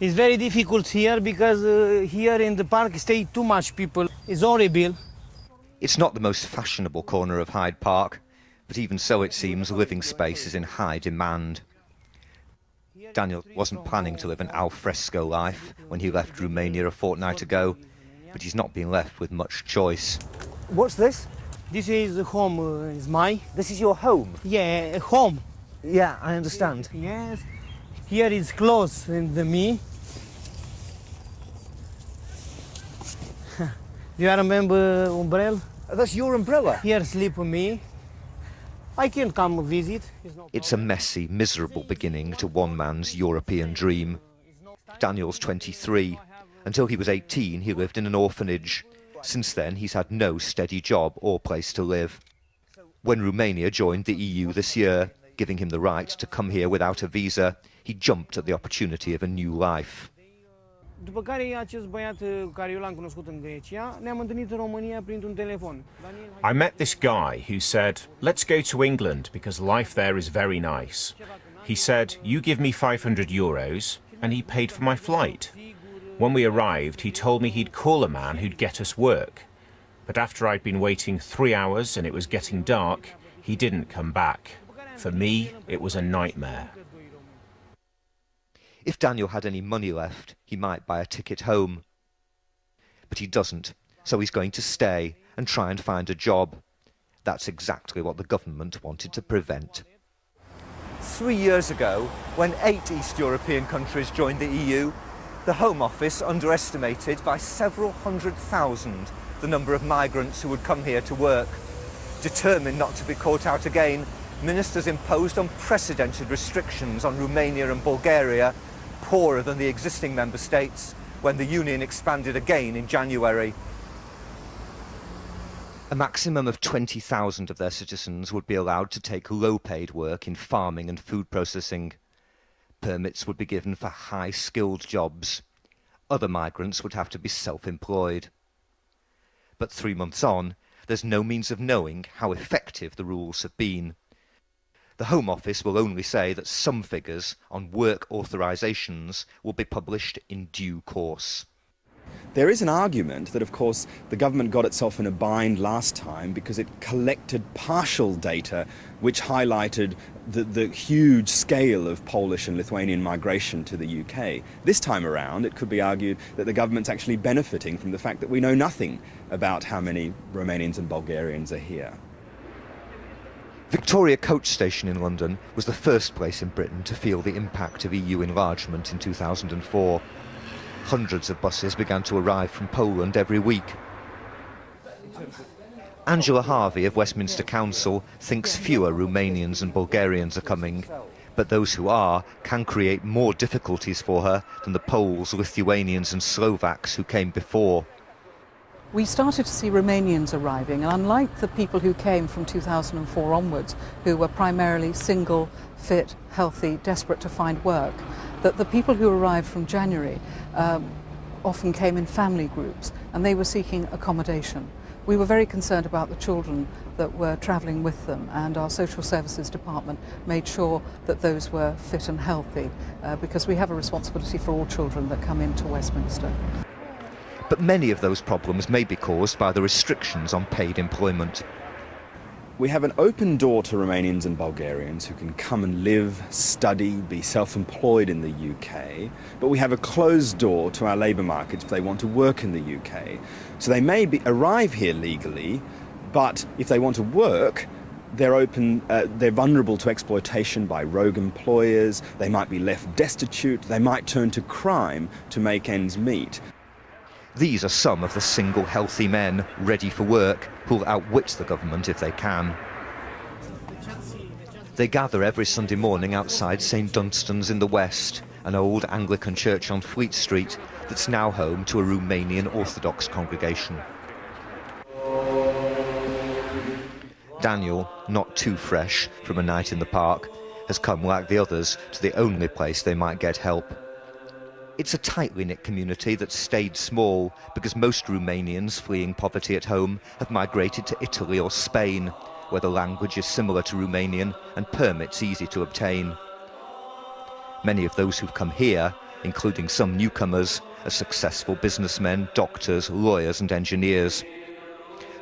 It's very difficult here because here in the park stay too much people. It's horrible. It's not the most fashionable corner of Hyde Park, but even so it seems living space is in high demand. Daniel wasn't planning to live an al fresco life when he left Romania a fortnight ago, but he's not been left with much choice. What's this? This is home, is mine. This is your home? Yeah, home. Yeah, I understand. Yes. Here is close in the me. Do you remember umbrella? That's your umbrella? Here sleep me. I can come visit. It's a messy, miserable beginning to one man's European dream. Daniel's 23. Until he was 18, he lived in an orphanage. Since then, he's had no steady job or place to live. When Romania joined the EU this year, giving him the right to come here without a visa, he jumped at the opportunity of a new life. După care acest băiat care eu l-am cunoscut în Grecia, ne-am întâlnit în România printr-un telefon. I met this guy who said, let's go to England because life there is very nice. He said, you give me €500, and he paid for my flight. When we arrived, he told me he'd call a man who'd get us work. But after I'd been waiting 3 hours and it was getting dark, he didn't come back. For me, it was a nightmare. If Daniel had any money left, he might buy a ticket home. But he doesn't, so he's going to stay and try and find a job. That's exactly what the government wanted to prevent. 3 years ago, when 8 East European countries joined the EU, the Home Office underestimated by several 100,000 the number of migrants who would come here to work. Determined not to be caught out again, ministers imposed unprecedented restrictions on Romania and Bulgaria, poorer than the existing member states, when the Union expanded again in January. A maximum of 20,000 of their citizens would be allowed to take low-paid work in farming and food processing. Permits would be given for high-skilled jobs. Other migrants would have to be self-employed. But 3 months on, there's no means of knowing how effective the rules have been. The Home Office will only say that some figures on work authorisations will be published in due course. There is an argument that, of course, the government got itself in a bind last time because it collected partial data which highlighted the huge scale of Polish and Lithuanian migration to the UK. This time around, it could be argued that the government's actually benefiting from the fact that we know nothing about how many Romanians and Bulgarians are here. Victoria Coach Station in London was the first place in Britain to feel the impact of EU enlargement in 2004. Hundreds of buses began to arrive from Poland every week. Angela Harvey of Westminster Council thinks fewer Romanians and Bulgarians are coming, but those who are can create more difficulties for her than the Poles, Lithuanians and Slovaks who came before. We started to see Romanians arriving, and unlike the people who came from 2004 onwards, who were primarily single, fit, healthy, desperate to find work, that the people who arrived from January often came in family groups, and they were seeking accommodation. We were very concerned about the children that were travelling with them, and our social services department made sure that those were fit and healthy, because we have a responsibility for all children that come into Westminster. But many of those problems may be caused by the restrictions on paid employment. We have an open door to Romanians and Bulgarians who can come and live, study, be self-employed in the UK, but we have a closed door to our labour market if they want to work in the UK. So they may arrive here legally, but if they want to work, they're vulnerable to exploitation by rogue employers, they might be left destitute, they might turn to crime to make ends meet. These are some of the single healthy men ready for work who'll outwit the government if they can. They gather every Sunday morning outside St Dunstan's in the west, an old Anglican church on Fleet Street that's now home to a Romanian Orthodox congregation. Daniel, not too fresh from a night in the park, has come like the others to the only place they might get help. It's a tightly knit community that's stayed small because most Romanians fleeing poverty at home have migrated to Italy or Spain, where the language is similar to Romanian and permits easy to obtain. Many of those who've come here including some newcomers, as successful businessmen, doctors, lawyers and engineers.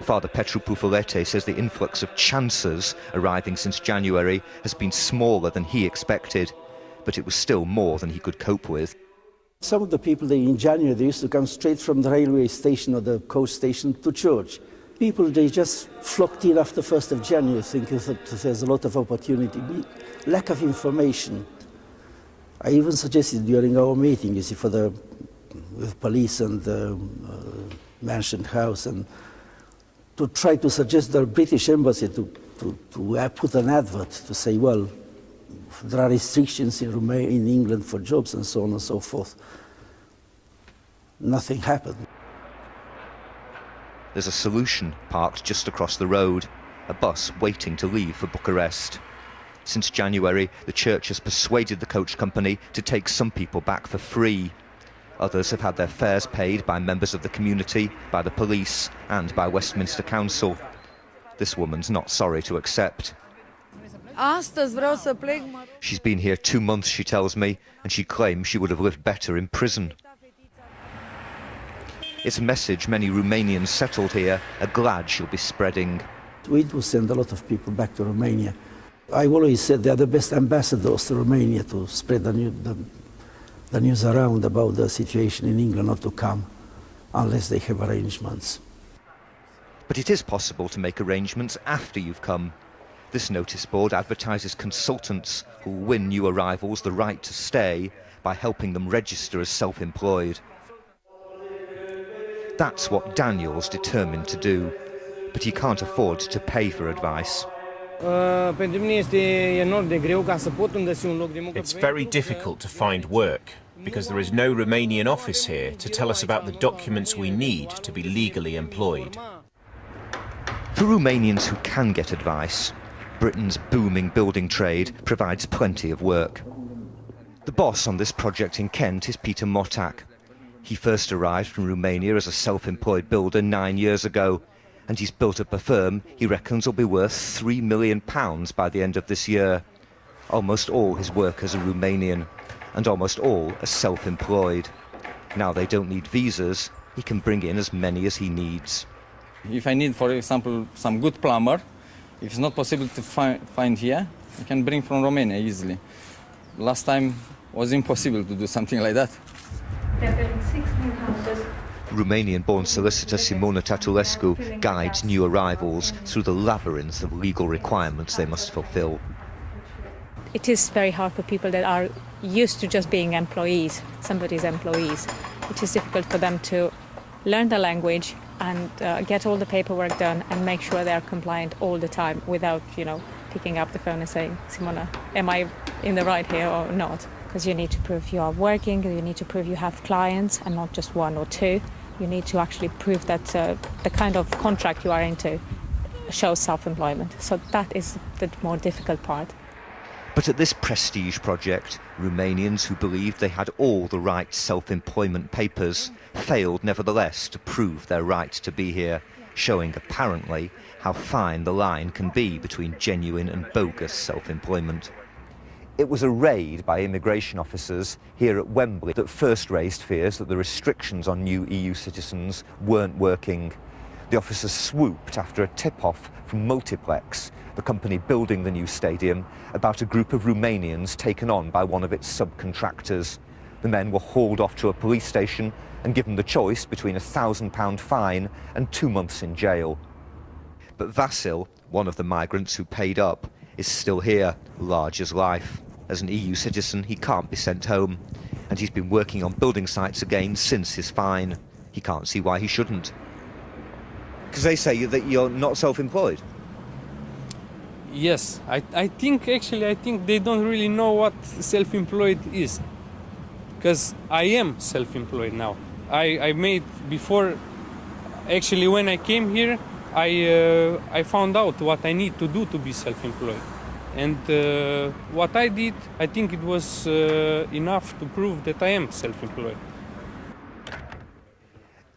Father Petru Pufulete says the influx of chancers arriving since January has been smaller than he expected, but it was still more than he could cope with. Some of the people in January, they used to come straight from the railway station or the coast station to church. People, they just flocked in after 1st of January thinking that there's a lot of opportunity. Lack of information. I even suggested during our meeting, you see, with police and the mansion house, and to try to suggest the British embassy to put an advert to say, well, there are restrictions in England for jobs and so on and so forth. Nothing happened. There's a solution parked just across the road, a bus waiting to leave for Bucharest. Since January, the church has persuaded the coach company to take some people back for free. Others have had their fares paid by members of the community, by the police and by Westminster Council. This woman's not sorry to accept. She's been here 2 months, she tells me, and she claims she would have lived better in prison. It's a message many Romanians settled here are glad she'll be spreading. We do send a lot of people back to Romania. I always said they are the best ambassadors to Romania to spread the news around about the situation in England, not to come unless they have arrangements. But it is possible to make arrangements after you've come. This notice board advertises consultants who will win new arrivals the right to stay by helping them register as self-employed. That's what Daniel's determined to do, but he can't afford to pay for advice. It's very difficult to find work because there is no Romanian office here to tell us about the documents we need to be legally employed. For Romanians who can get advice, Britain's booming building trade provides plenty of work. The boss on this project in Kent is Peter Motak. He first arrived from Romania as a self-employed builder 9 years ago, and he's built up a firm he reckons will be worth £3 million by the end of this year. Almost all his workers are Romanian, and almost all are self-employed. Now they don't need visas, he can bring in as many as he needs. If I need, for example, some good plumber, if it's not possible to find here, I can bring from Romania easily. Last time was impossible to do something like that. They're building 6 new houses. Romanian-born solicitor Simona Tatulescu guides new arrivals through the labyrinth of legal requirements they must fulfill. It is very hard for people that are used to just being employees, somebody's employees. It is difficult for them to learn the language and get all the paperwork done and make sure they are compliant all the time without, picking up the phone and saying, Simona, am I in the right here or not? Because you need to prove you are working, you need to prove you have clients and not just 1 or 2. You need to actually prove that the kind of contract you are into shows self-employment. So that is the more difficult part. But at this prestige project, Romanians who believed they had all the right self-employment papers failed nevertheless to prove their right to be here, showing apparently how fine the line can be between genuine and bogus self-employment. It was a raid by immigration officers here at Wembley that first raised fears that the restrictions on new EU citizens weren't working. The officers swooped after a tip-off from Multiplex, the company building the new stadium, about a group of Romanians taken on by one of its subcontractors. The men were hauled off to a police station and given the choice between a £1,000 fine and 2 months in jail. But Vasil, one of the migrants who paid up, is still here, large as life. As an EU citizen, he can't be sent home, and he's been working on building sites again since his fine. He can't see why he shouldn't. Because they say that you're not self-employed. Yes, I think they don't really know what self-employed is. Because I am self-employed now. I made before, actually when I came here, I found out what I need to do to be self-employed. And what I did, I think it was enough to prove that I am self-employed.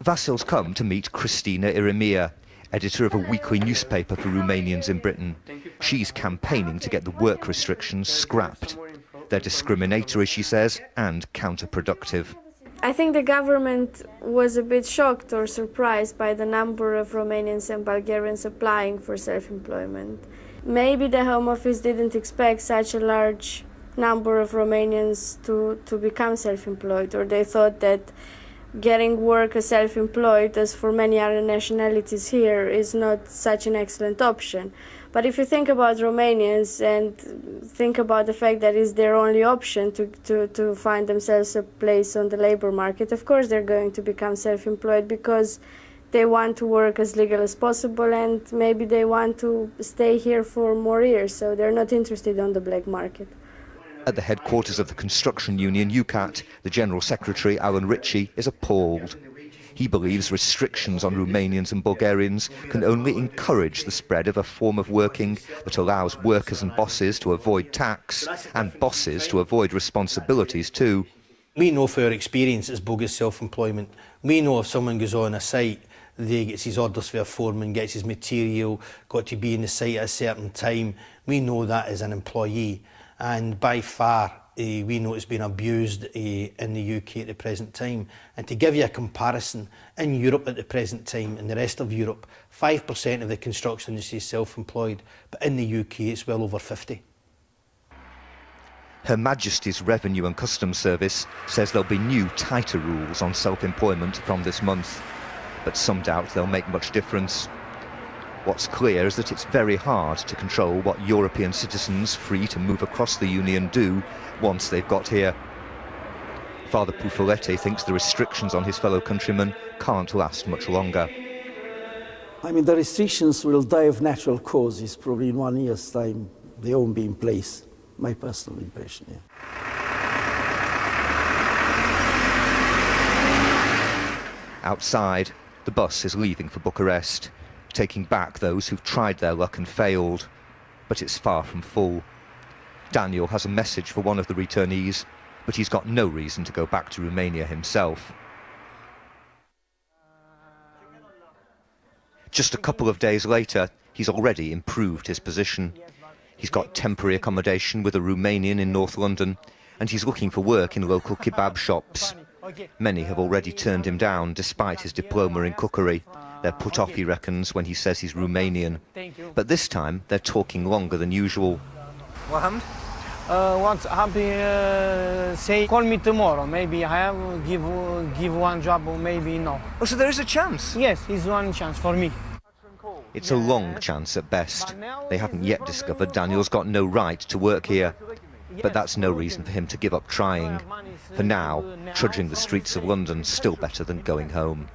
Vasil's come to meet Cristina Irimia, editor of a weekly newspaper for Romanians in Britain. She's campaigning to get the work restrictions scrapped. They're discriminatory, she says, and counterproductive. I think the government was a bit shocked or surprised by the number of Romanians and Bulgarians applying for self-employment. Maybe the Home Office didn't expect such a large number of Romanians to become self-employed, or they thought that getting work as self-employed, as for many other nationalities here, is not such an excellent option. But if you think about Romanians and think about the fact that it's their only option to find themselves a place on the labor market, of course they're going to become self-employed because they want to work as legal as possible and maybe they want to stay here for more years, so they're not interested on the black market. At the headquarters of the construction union UCAT, the General Secretary, Alan Ritchie, is appalled. He believes restrictions on Romanians and Bulgarians can only encourage the spread of a form of working that allows workers and bosses to avoid tax and bosses to avoid responsibilities too. We know from our experience it's bogus self-employment. We know if someone goes on a site, they gets his orders for a foreman, gets his material, got to be in the site at a certain time. We know that as an employee, and by far we know it's been abused in the UK at the present time. And to give you a comparison, in Europe at the present time, in the rest of Europe, 5% of the construction industry is self-employed, but in the UK it's well over 50%. Her Majesty's Revenue and Customs Service says there'll be new, tighter rules on self-employment from this month, but some doubt they'll make much difference. What's clear is that it's very hard to control what European citizens free to move across the Union do once they've got here. Father Pufoletti thinks the restrictions on his fellow countrymen can't last much longer. I mean, the restrictions will die of natural causes. Probably in 1 year's time, they won't be in place. My personal impression, yeah. Outside, the bus is leaving for Bucharest, taking back those who've tried their luck and failed, but it's far from full. Daniel has a message for one of the returnees, but he's got no reason to go back to Romania himself. Just a couple of days later, he's already improved his position. He's got temporary accommodation with a Romanian in North London, and he's looking for work in local kebab shops. Many have already turned him down, despite his diploma in cookery. They're put off, he reckons, when he says he's Romanian. But this time, they're talking longer than usual. What happened? What's happy, say, call me tomorrow. Maybe I have, give one job, or maybe no. Oh, so there is a chance? Yes, it's one chance for me. It's a long chance at best. They haven't yet discovered Daniel's got no right to work here. But that's no reason for him to give up trying. For now, trudging the streets of London's still better than going home.